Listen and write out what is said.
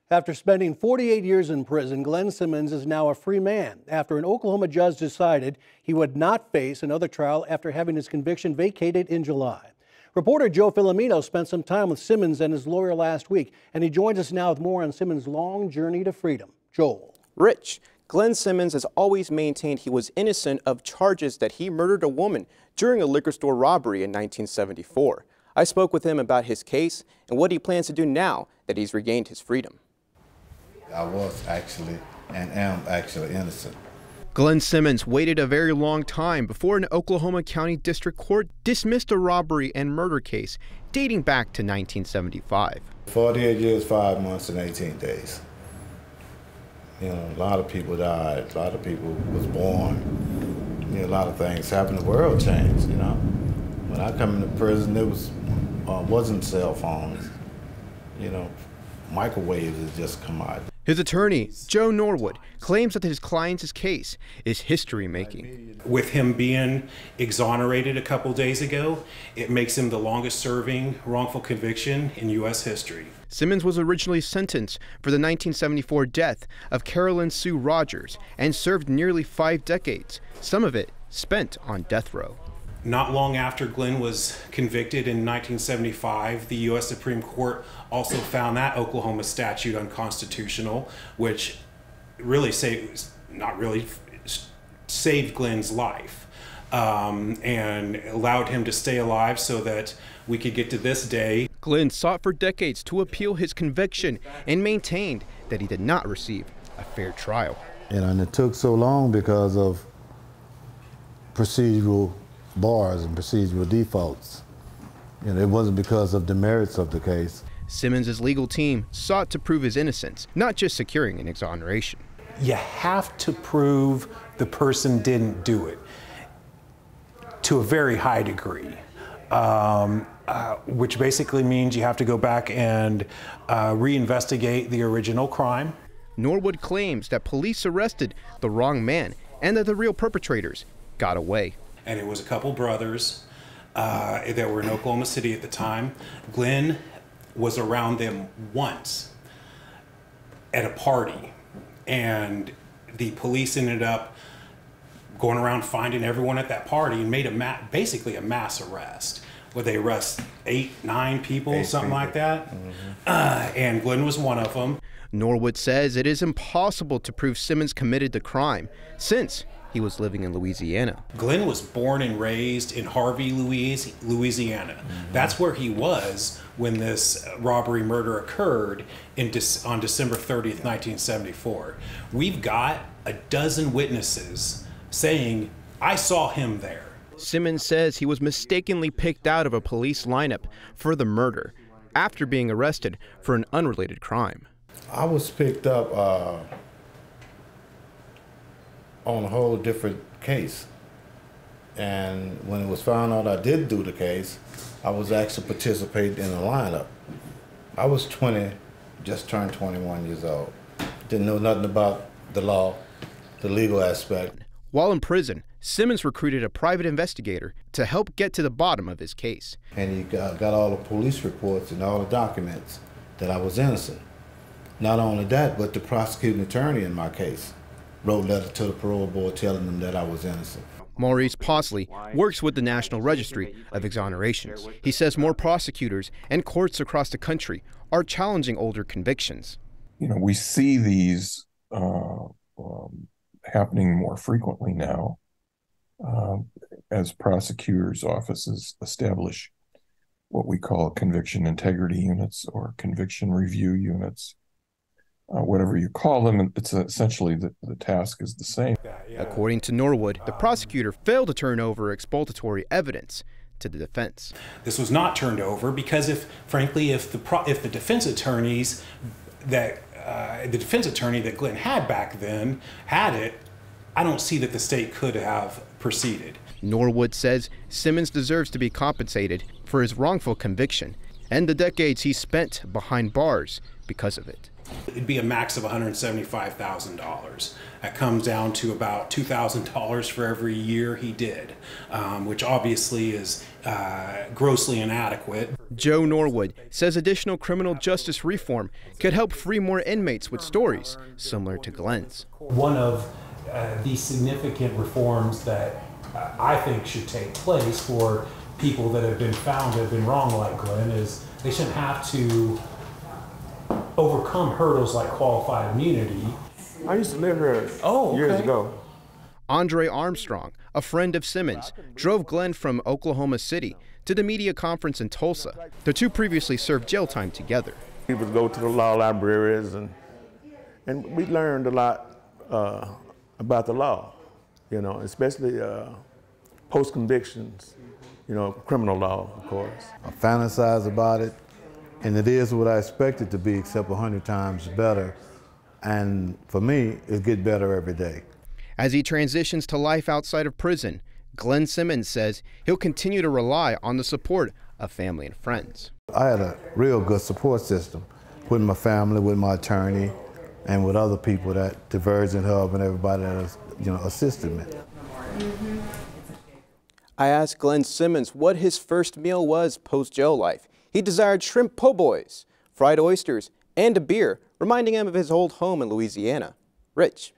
After spending 48 years in prison, Glenn Simmons is now a free man after an Oklahoma judge decided he would not face another trial after having his conviction vacated in July. Reporter Joe Filomeno spent some time with Simmons and his lawyer last week, and he joins us now with more on Simmons' long journey to freedom. Joel. Rich, Glenn Simmons has always maintained he was innocent of charges that he murdered a woman during a liquor store robbery in 1974. I spoke with him about his case and what he plans to do now that he's regained his freedom. I was actually and am actually innocent. Glenn Simmons waited a very long time before an Oklahoma County District Court dismissed a robbery and murder case dating back to 1975. 48 years, 5 months, and 18 days. You know, a lot of people died, a lot of people was born. You know, a lot of things happened, the world changed, you know. When I come into prison, there wasn't cell phones, you know, microwaves had just come out. His attorney, Joe Norwood, claims that his client's case is history-making. With him being exonerated a couple days ago, it makes him the longest-serving wrongful conviction in U.S. history. Simmons was originally sentenced for the 1974 death of Carolyn Sue Rogers and served nearly 5 decades, some of it spent on death row. Not long after Glenn was convicted in 1975, the U.S. Supreme Court also found that Oklahoma statute unconstitutional, which really saved Glenn's life and allowed him to stay alive so that we could get to this day. Glenn sought for decades to appeal his conviction and maintained that he did not receive a fair trial. And it took so long because of procedural bars and procedural defaults. You know, it wasn't because of the merits of the case. Simmons' legal team sought to prove his innocence, not just securing an exoneration. You have to prove the person didn't do it to a very high degree, which basically means you have to go back and reinvestigate the original crime. Norwood claims that police arrested the wrong man and that the real perpetrators got away. And it was a couple brothers that were in Oklahoma City at the time. Glenn was around them once at a party, and the police ended up going around finding everyone at that party and made basically a mass arrest, where they arrest 8, 9 people, something like that. And Glenn was one of them. Norwood says it is impossible to prove Simmons committed the crime since he was living in Louisiana. Glenn was born and raised in Harvey, Louisiana. That's where he was when this robbery murder occurred on December 30th, 1974. We've got a dozen witnesses saying, I saw him there. Simmons says he was mistakenly picked out of a police lineup for the murder after being arrested for an unrelated crime. I was picked up on a whole different case. And when it was found out I did do the case, I was actually participating in a lineup. I was 20, just turned 21 years old. Didn't know nothing about the law, the legal aspect. While in prison, Simmons recruited a private investigator to help get to the bottom of his case. And he got all the police reports and all the documents that I was innocent. Not only that, but the prosecuting attorney in my case wrote a letter to the parole board telling them that I was innocent. Maurice Posley works with the National Registry of Exonerations. He says more prosecutors and courts across the country are challenging older convictions. You know, we see these happening more frequently now as prosecutors' offices establish what we call conviction integrity units or conviction review units. Whatever you call them, it's essentially the task is the same. According to Norwood, the prosecutor failed to turn over exculpatory evidence to the defense. This was not turned over because, frankly, if the defense attorneys the defense attorney that Glenn had back then had it, I don't see that the state could have proceeded. Norwood says Simmons deserves to be compensated for his wrongful conviction and the decades he spent behind bars because of it. It'd be a max of $175,000. That comes down to about $2,000 for every year he did, which obviously is grossly inadequate. Joe Norwood says additional criminal justice reform could help free more inmates with stories similar to Glenn's. One of the significant reforms that I think should take place for people that have been found to have been wrong like Glenn is they shouldn't have to overcome hurdles like qualified immunity. I used to live here years ago. Andre Armstrong, a friend of Simmons, drove Glenn from Oklahoma City to the media conference in Tulsa. The two previously served jail time together. We would go to the law libraries and we learned a lot about the law, you know, especially post-convictions, you know, criminal law, of course. I fantasize about it, and it is what I expect it to be, except 100 times better. And for me, it gets better every day. As he transitions to life outside of prison, Glenn Simmons says he'll continue to rely on the support of family and friends. I had a real good support system with my family, with my attorney, and with other people, that the Virgin Hub and everybody that has, you know, assisted me. I asked Glenn Simmons what his first meal was post-jail life. He desired shrimp po' boys, fried oysters, and a beer, reminding him of his old home in Louisiana. Rich.